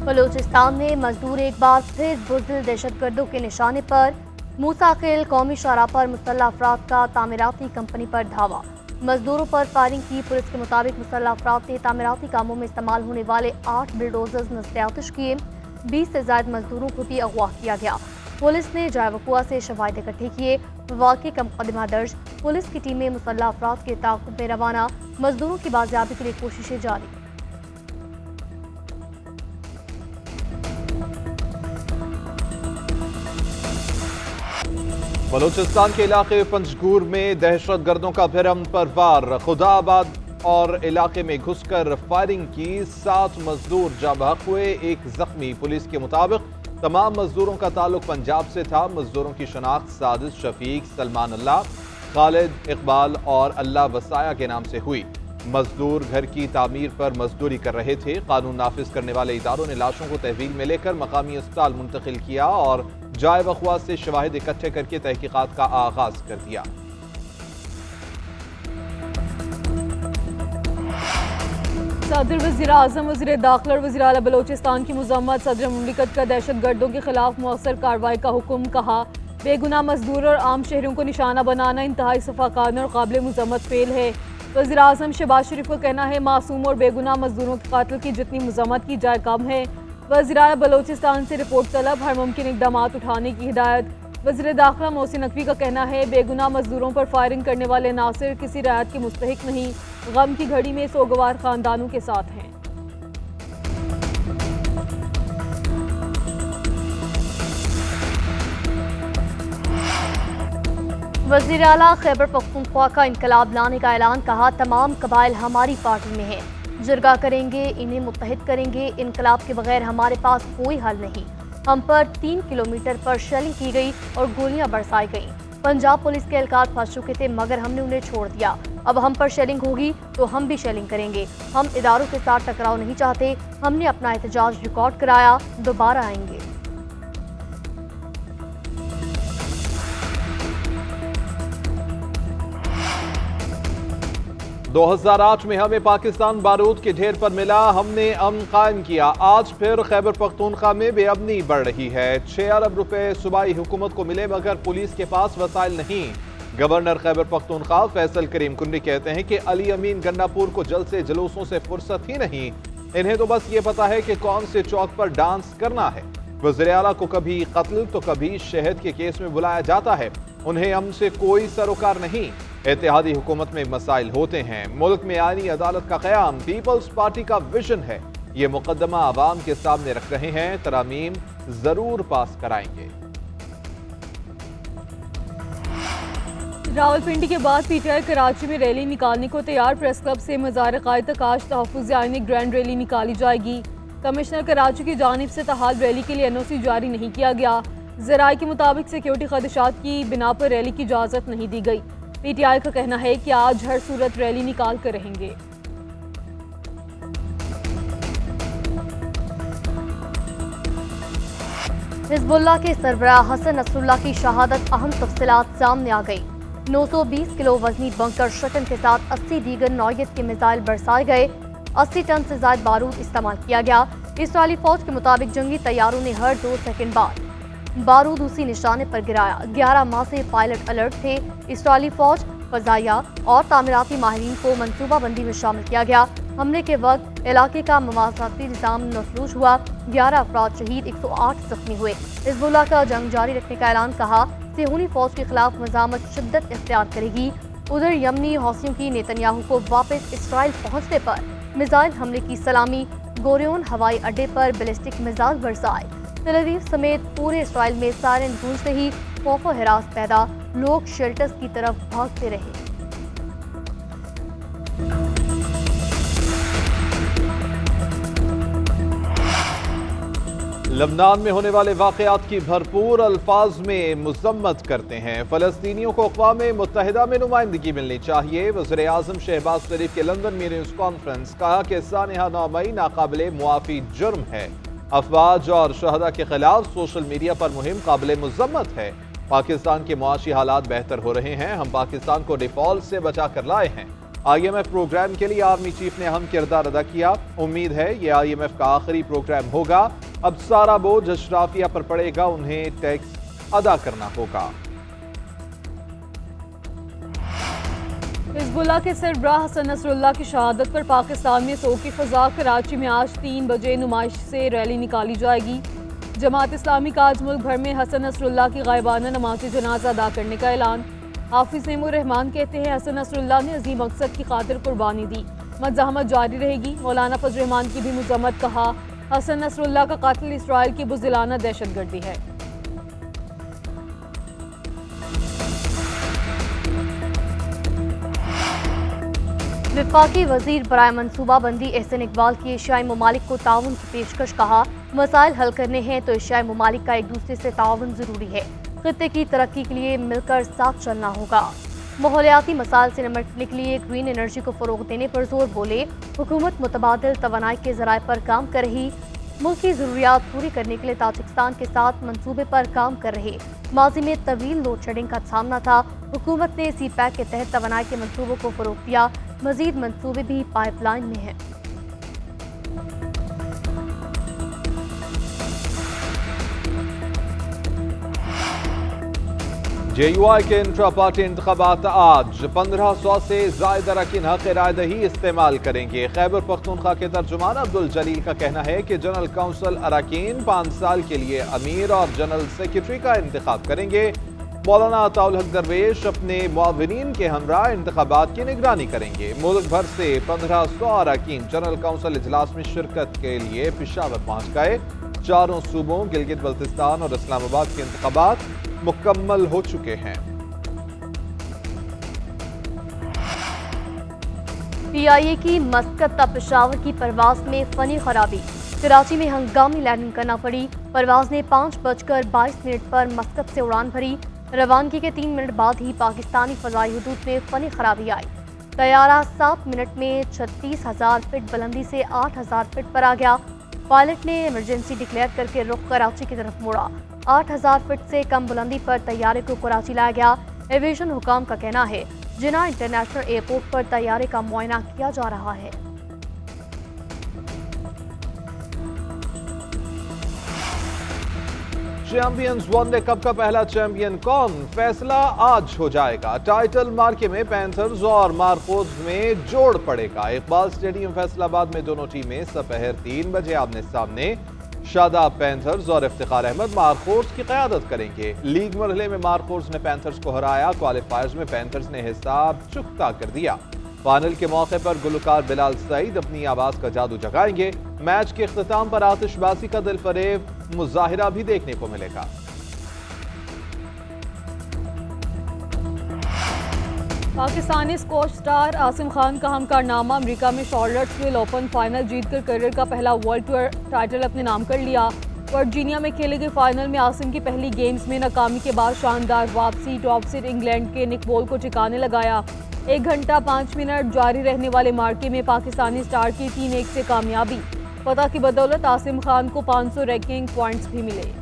बलूचिस्तान में मजदूर एक बार फिर बुज़दिल दहशतगर्दों के निशाने पर। मूसाखिल कौमी शाहराह पर मुसल्लह अफराद का तामीराती कंपनी पर धावा। मजदूरों पर फायरिंग की। पुलिस के मुताबिक मुसल्लह अफराद ने तामीराती कामों में इस्तेमाल होने वाले 8 बुलडोजर्स नस्ल किए। 20 से ज्यादा मजदूरों को भी अगवा किया गया। पुलिस ने जाए वक़ुआ से शवाहिद इकट्ठे किए। वाक़े का मुकदमा दर्ज। पुलिस की टीमें मुसल्लह अफराद के ताक़ुब में रवाना। मजदूरों की बाजियाबी के लिए कोशिशें जारी। बलूचिस्तान के इलाके पंजगूर में दहशत गर्दों का भरम पर वार। खुदाबाद और इलाके में घुसकर फायरिंग की। 7 मजदूर जाँ बहक हुए, 1 जख्मी। पुलिस के मुताबिक तमाम मजदूरों का ताल्लुक पंजाब से था। मजदूरों की शनाख्त साजिद, शफीक, सलमान अल्लाह, खालिद, इकबाल और अल्लाह वसाया के नाम से हुई। मजदूर घर की तामीर पर मजदूरी कर रहे थे। कानून नाफिज करने वाले इदारों ने लाशों को तहवील में लेकर मकामी अस्पताल मुंतकिल किया और जाए वक़ुआ से शवाहिद इकट्ठे करके तहकीकात का आगाज कर दिया। सदर वज़ीर-ए-आज़म, वज़ीर दाखिला और वज़ीर आला बलोचिस्तान की मज़म्मत। सदर मुमलिकत का दहशत गर्दों के खिलाफ मौसर कार्रवाई का हुक्म। कहा, बेगुनाह मजदूर और आम शहरों को निशाना बनाना इंतहाई सफाकाना और काबिल मज़म्मत फेल है। वज़ीर-ए-आज़म शहबाज शरीफ का कहना है, मासूम और बेगुनाह मजदूरों के कातिल की जितनी मज़म्मत की जाए कम है। वज़ीर आला बलोचिस्तान से रिपोर्ट तलब, हर मुमकिन इक़दामात उठाने की हिदायत। वज़ीर दाखिला मोहसिन नकवी का कहना है, बेगुनाह मजदूरों पर फायरिंग करने वाले नासिर किसी रियायत के मुस्तहिक नहीं, गम की घड़ी में सोगवार खानदानों के साथ हैं। वज़ीर आला खैबर पख्तूनख्वा का इनकलाब लाने का ऐलान। कहा, तमाम कबाइल हमारी पार्टी में हैं, जरगा करेंगे, इन्हें मुत्तहिद करेंगे। इनकलाब के बगैर हमारे पास कोई हल नहीं। हम पर 3 किलोमीटर पर शेलिंग की गई और गोलियां बरसाई गईं। पंजाब पुलिस के एहलकार फंस चुके थे मगर हमने उन्हें छोड़ दिया। अब हम पर शेलिंग होगी तो हम भी शेलिंग करेंगे। हम इदारों के साथ टकराव नहीं चाहते। हमने अपना एहतजाज रिकॉर्ड कराया, दोबारा आएंगे। – 2008 में हमें पाकिस्तान बारूद के ढेर पर मिला, हमने अमन कायम किया। आज फिर खैबर पख्तूनख्वा में बेअमनी बढ़ रही है। 6 अरब रुपए सूबाई हुकूमत को मिले मगर पुलिस के पास वसाइल नहीं। गवर्नर खैबर पख्तूनख्वा फैसल करीम कुंडी कहते हैं कि अली अमीन गन्नापुर को जल्द से जुलूसों से फुर्सत ही नहीं। इन्हें तो बस ये पता है कि कौन से चौक पर डांस करना है। वज़ीर आला को कभी कत्ल तो कभी शहद के केस में बुलाया जाता है। उन्हें हमसे कोई सरोकार नहीं। इत्तेहादी हुकूमत में मसाइल होते हैं। मुल्क में आईनी अदालत का क़याम पीपल्स पार्टी का विजन है। ये मुकदमा आवाम के सामने रख रहे हैं। तरामीम जरूर पास कराएंगे। रावलपिंडी के बाद पीटीआई कराची में रैली निकालने को तैयार। प्रेस क्लब से मज़ार क़ायद तक आज तहफ़्फ़ुज़ आईनी ग्रैंड रैली निकाली जाएगी। कमिश्नर कराची की जानिब से ताहाल रैली के लिए एनओसी जारी नहीं किया गया। ज़राए के मुताबिक सिक्योरिटी खदशात की बिना पर रैली की इजाज़त नहीं दी गई। पीटीआई का कहना है कि आज हर सूरत रैली निकाल कर रहेंगे। हिज़्बुल्लाह के सरबराह हसन नसरुल्लाह की शहादत। अहम तफसीलात सामने आ गई। 920 किलो वजनी बंकर शटन के साथ 80 दीगर नौयत के मिसाइल बरसाए गए। 80 टन से ज्यादा बारूद इस्तेमाल किया गया। इसराइली फौज के मुताबिक जंगी तैयारों ने हर 2 सेकंड बाद बारूद उसी निशाने पर गिराया। 11 माह से पायलट अलर्ट थे। इसराइली फौज, फजाइया और तामीराती माहिरीन को मनसूबाबंदी में शामिल किया गया। हमले के वक्त इलाके का मवासाती निज़ाम मफलूज हुआ। 11 अफराद शहीद, 108 जख्मी हुए। हिज़्बुल्लाह का जंग जारी रखने का ऐलान। कहा, सेहूनी फौज के खिलाफ मज़ामत शिद्दत इख्तियार करेगी। उधर यमनी हौसियों की नेतन्याहू को वापस इसराइल पहुंचने पर मिसाइल हमले की सलामी। गोरियोन हवाई अड्डे पर बैलिस्टिक मिसाइल बरसाए। तेल अवीव समेत पूरे इसराइल में सायरन गूंजते ही खौफ व हिरास पैदा। लोग शेल्टर्स की तरफ भागते रहे। लबनान में होने वाले वाक़यात की भरपूर अल्फाज में मज़म्मत करते हैं। फ़लस्तीनियों को अक़वाम मुत्तहिदा में नुमाइंदगी मिलनी चाहिए। वज़ीर आज़म शहबाज शरीफ के लंदन में न्यूज़ कॉन्फ्रेंस। कहा कि सानिहा 9 मई नाकाबिले मुआफ़ी जुर्म है। अफवाज और शहदा के खिलाफ सोशल मीडिया पर मुहिम काबिल मज़म्मत है। पाकिस्तान के मुआशी हालात बेहतर हो रहे हैं। हम पाकिस्तान को डिफ़ॉल्ट से बचा कर लाए हैं। IMF प्रोग्राम के लिए आर्मी चीफ ने अहम किरदार अदा किया। उम्मीद है ये IMF का आखिरी प्रोग्राम होगा। अब सारा बोझ अशराफिया पर पड़ेगा, उन्हें टैक्स अदा करना होगा। हिजबुल्लाह के सरबराह हसन नसरुल्लाह की शहादत पर पाकिस्तान में शोक की फजा। कराची में आज 3 बजे नुमाइश से रैली निकाली जाएगी। जमात इस्लामी का आज मुल्क भर में हसन नसरुल्लाह की गायबाना नमाज जनाजा अदा करने का ऐलान। हाफिज नेमुर रहमान कहते हैं हसन नसरुल्लाह ने अजीम मकसद की खातिर कुर्बानी दी, मज़ाहमत जारी रहेगी। मौलाना फजल रहमान की भी मजम्मत, कहा हसन नसरुल्लाह का कातिल इसराइल की बुज़दिलाना दहशतगर्दी है। वफाकी वजीर बराए मनसूबा बंदी एहसन इकबाल की एशियाई ममालिक को ताउन की पेशकश, कहा मसाइल हल करने हैं तो एशियाई ममालिक का एक दूसरे से ताउन ज़रूरी है। खित्ते की तरक्की के लिए मिलकर साथ चलना होगा। माहौलियाती मसाइल से निपटने के लिए ग्रीन एनर्जी को फ़रोग़ देने पर जोर बोले। हुकूमत मुतबादिल तवानाई के ज़राए पर काम कर रही, मुल्क की ज़रूरियात पूरी करने के लिए ताजिकिस्तान के साथ मंसूबे पर काम कर रही। माजी में तवील लोड शेडिंग का सामना था, हुकूमत ने सी पैक के तहत तवानाई के मंसूबों को फ़रोग़ दिया। मज़ीद मंसूबे भी पाइपलाइन में हैं। JUI के इंट्रा पार्टी इंतखाबात आज 1500 से ज़ायद अरकान हक़ रायदही इस्तेमाल करेंगे। खैबर पख्तूनख्वा के तर्जुमान अब्दुल जलील का कहना है कि जनरल काउंसिल अरकान 5 साल के लिए अमीर और जनरल सेक्रेटरी का इंतखाब करेंगे। मौलाना अताउल हक दरवेश अपने मुआविनीन के हमरा इंतखाबात की निगरानी करेंगे। मुल्क भर से 1500 अरकान जनरल काउंसिल इजलास में शिरकत के लिए पेशावर पहुँच गए। चारों सूबों गिलगित बल्तिस्तान और इस्लामाबाद के इंतखाबात मुकम्मल हो चुके हैं। PIA की मस्कत ता पेशावर की परवाज में फनी खराबी। कराची में हंगामी लैंडिंग करना पड़ी। परवाज ने 5:22 पर मस्कत से उड़ान भरी। रवानगी के 3 मिनट बाद ही पाकिस्तानी फ़ज़ाई हदूद में फनी खराबी आई। तैयारा 7 मिनट में 36,000 फीट बुलंदी से 8,000 फीट पर आ गया। पायलट ने इमरजेंसी डिक्लेयर करके रुख कराची की तरफ मोड़ा। 8,000 फीट से कम बुलंदी पर तैयारे को कराची लाया गया। एविएशन हुकाम का कहना है जिन्ना इंटरनेशनल एयरपोर्ट पर तैयारे का मुआयना किया जा रहा है। चैंपियंस वनडे कप का पहला चैंपियन कौन, फैसला आज हो जाएगा। टाइटल मार्के में पैंथर्स और मार्कोज में जोड़ पड़ेगा। इकबाल स्टेडियम फैसलाबाद में दोनों टीमें दोपहर 3 बजे आमने सामने। शादाब पैंथर्स और इफ्तिखार अहमद मार्कोज की क़यादत करेंगे। लीग मरहले में मार्कोज ने पैंथर्स को हराया। क्वालिफायर्स में पैंथर्स ने हिसाब चुकता कर दिया। फाइनल के मौके पर गुलकार बिलाल सईद अपनी आवाज का जादू जगाएंगे। मैच के इख्तिताम पर आतिशबाजी का दिलफरेब मुजाहिरा भी देखने को मिलेगा। पाकिस्तानी स्क्वॉश स्टार आसिम खान का हम कारनामा। अमेरिका में शॉर्लट्सविल ओपन फाइनल जीतकर करियर का पहला वर्ल्ड टूर टाइटल अपने नाम कर लिया। वर्जीनिया में खेले गए फाइनल में आसिम की पहली गेम्स में नाकामी के बाद शानदार वापसी। टॉप सीड इंग्लैंड के निक बोल को ठिकाने लगाया। 1 घंटा 5 मिनट जारी रहने वाले मार्के में पाकिस्तानी स्टार की 3-1 से कामयाबी। फतह की बदौलत आसिम खान को 500 रैंकिंग पॉइंट्स भी मिले।